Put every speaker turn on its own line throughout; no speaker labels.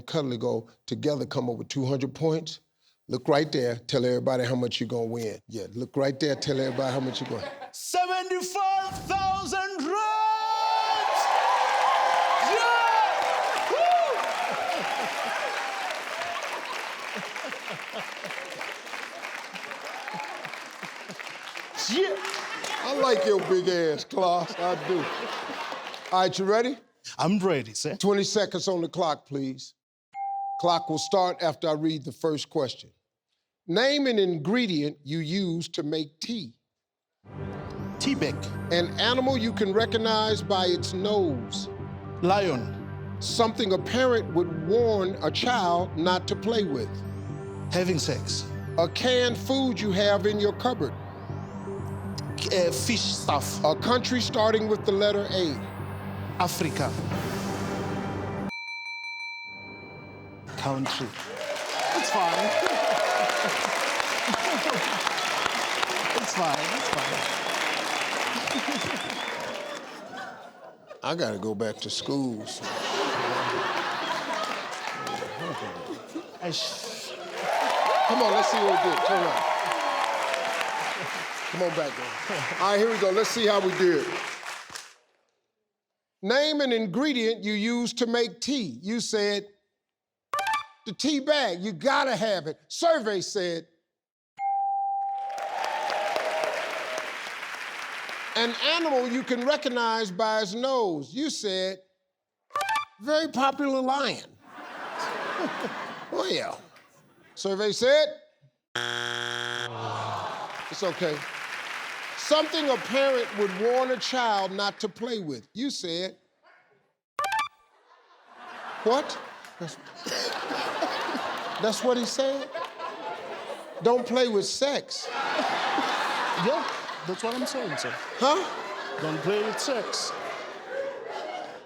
and Cuddly go together come up with 200 points, look right there, tell everybody how much you're gonna win. Yeah, look right there, tell everybody how much you're going.
75,000 rands! Yeah! Woo! Yeah!
I like your big ass, Klaus, I do. All right, you ready?
I'm ready, sir.
20 seconds on the clock, please. Clock will start after I read the first question. Name an ingredient you use to make tea.
Tea bag.
An animal you can recognize by its nose.
Lion.
Something a parent would warn a child not to play with.
Having sex.
A canned food you have in your cupboard.
Fish stuff.
A country starting with the letter A.
Africa. Country. It's fine. It's fine, it's fine.
I gotta go back to school. So. Come on, let's see what we did. Turn around. Come on back, man. All right, here we go. Let's see how we did. Name an ingredient you use to make tea. You said the tea bag. You gotta have it. Survey said an animal you can recognize by its nose. You said very popular lion. Well, survey said it's okay. Something a parent would warn a child not to play with. You said what? That's what he said? Don't play with sex.
Yeah, that's what I'm saying, sir.
Huh?
Don't play with sex.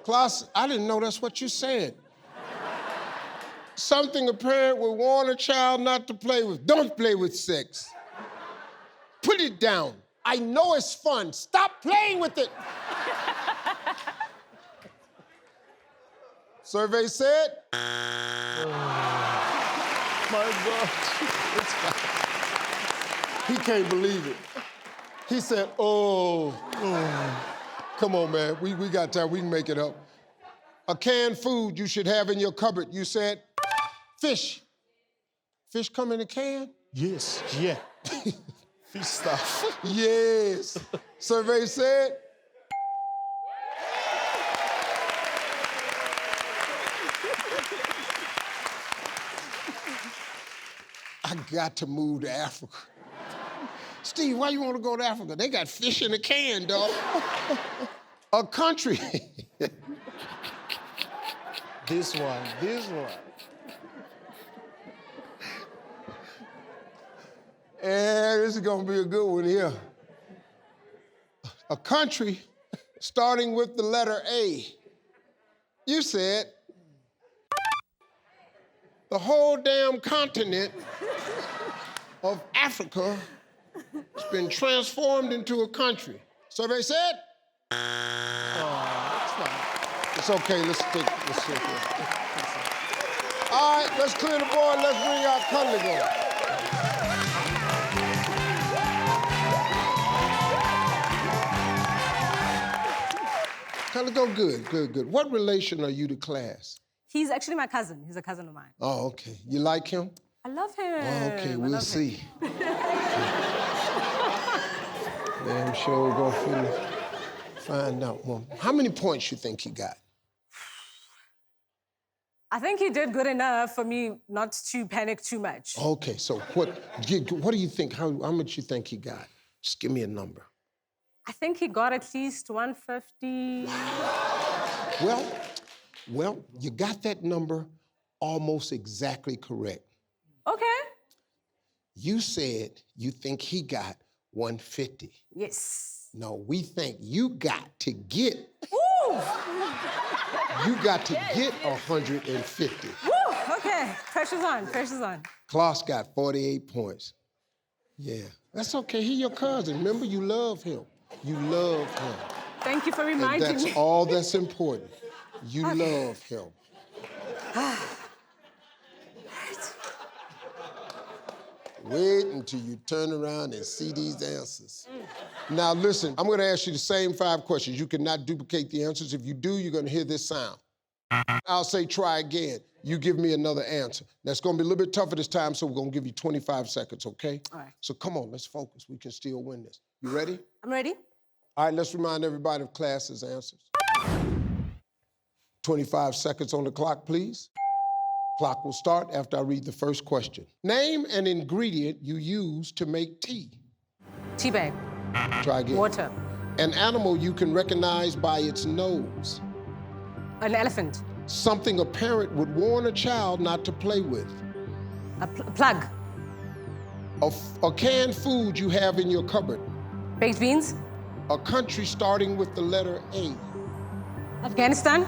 Klaus, I didn't know that's what you said. Something a parent would warn a child not to play with. Don't play with sex. Put it down. I know it's fun. Stop playing with it. Survey said?
My God, it's fine.
He can't believe it. He said, oh. Come on, man, we got time, we can make it up. A canned food you should have in your cupboard. You said fish. Fish come in a can?
Yes, yeah. Fish stuff.
Yes. Survey said? I got to move to Africa. Steve, why you want to go to Africa? They got fish in a can, dog. A country.
This one.
Yeah, this is gonna be a good one here. A country starting with the letter A. You said the whole damn continent of Africa has been transformed into a country. Survey said?
Oh, it's fine.
It's okay, let's sit here. All right, let's clear the board, let's bring out Cuddly Go. Cuddly Go, good. What relation are you to Class?
He's actually my cousin. He's a cousin of mine.
Oh, okay. You like him?
I love him.
Oh, okay, we'll
love
see. Damn sure we're gonna find out. Well, how many points you think he got?
I think he did good enough for me not to panic too much.
Okay, so what do you think? How much you think he got? Just give me a number.
I think he got at least 150.
Well, you got that number almost exactly correct.
Okay.
You said you think he got 150.
Yes.
No, we think you got to get.
Ooh!
You got to get 150.
Woo! Okay, pressure's on.
Klaus got 48 points. Yeah, that's okay. He your cousin. Remember, you love him. You love him.
Thank you for reminding
And
me.
that's all that's important. You love him. Wait until you turn around and see these answers. Now listen, I'm gonna ask you the same 5 questions. You cannot duplicate the answers. If you do, you're gonna hear this sound. I'll say try again. You give me another answer. That's gonna be a little bit tougher this time, so we're gonna give you 25 seconds, okay?
All right.
So come on, let's focus. We can still win this. You ready?
I'm ready.
All right, let's remind everybody of class's answers. 25 seconds on the clock, please. Clock will start after I read the first question. Name an ingredient you use to make tea.
Tea bag.
Try again.
Water.
An animal you can recognize by its nose.
An elephant.
Something a parent would warn a child not to play with.
A plug.
A canned food you have in your cupboard.
Baked beans.
A country starting with the letter A.
Afghanistan.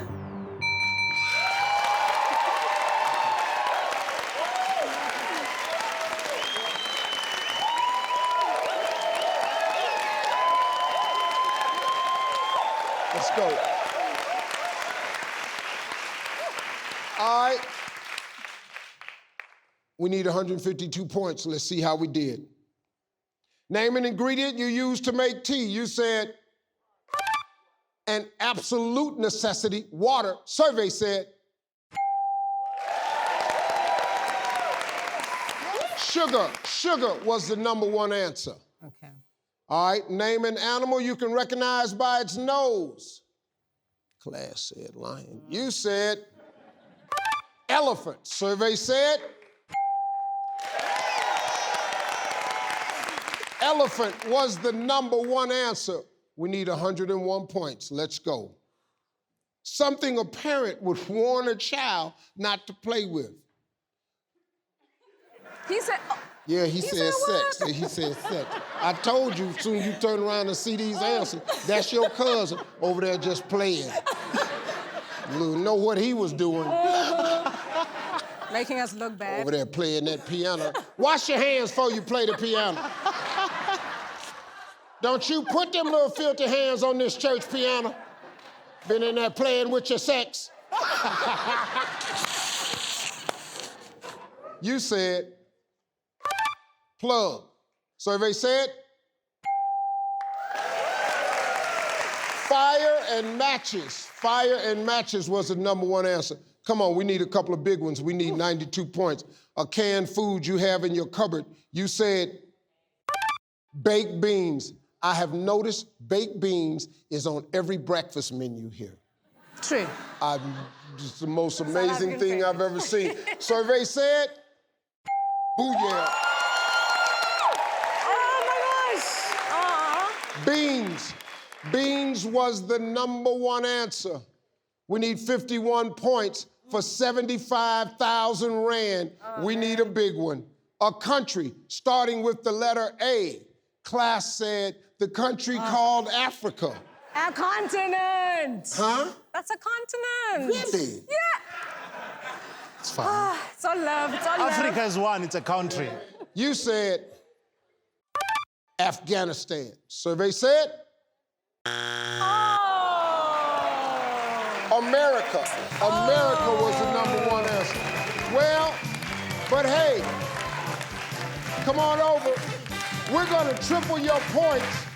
Let's go. All right. We need 152 points. Let's see how we did. Name an ingredient you use to make tea. You said an absolute necessity, water. Survey said sugar. Sugar was the #1 answer.
Okay.
All right, name an animal you can recognize by its nose. Class said lion. You said elephant. Survey said elephant was the #1 answer. We need 101 points. Let's go. Something a parent would warn a child not to play with.
He said, oh,
Yeah, he said
said
sex. He said sex. I told you, soon as you turn around and see these answers, that's your cousin over there just playing. You know what he was doing
making us look bad.
over there playing that piano. Wash your hands before you play the piano. Don't you put them little filthy hands on this church piano. Been in there playing with your sex. You said plug. Survey said fire and matches. Fire and matches was the #1 answer. Come on, we need a couple of big ones. We need 92 points. A canned food you have in your cupboard. You said baked beans. I have noticed baked beans is on every breakfast menu here.
True.
It's the most
all I
amazing
can
thing
say.
I've ever seen. Survey said booyah.
Oh my gosh. Aw.
Beans. Beans was the #1 answer. We need 51 points for 75,000 Rand. We need a big one. A country starting with the letter A. Class said the country called Africa.
A continent.
Huh?
That's a continent.
Really?
Yeah.
It's fine.
It's all love. It's all love.
Africa is one, it's a country.
You said Afghanistan. Survey said
Oh.
America. America was the #1 answer. Well, but hey, come on over. We're gonna triple your points.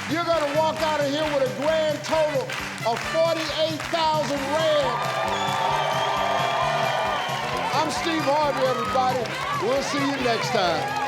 You're gonna walk out of here with a grand total of 48,000 Rand. I'm Steve Harvey, everybody. We'll see you next time.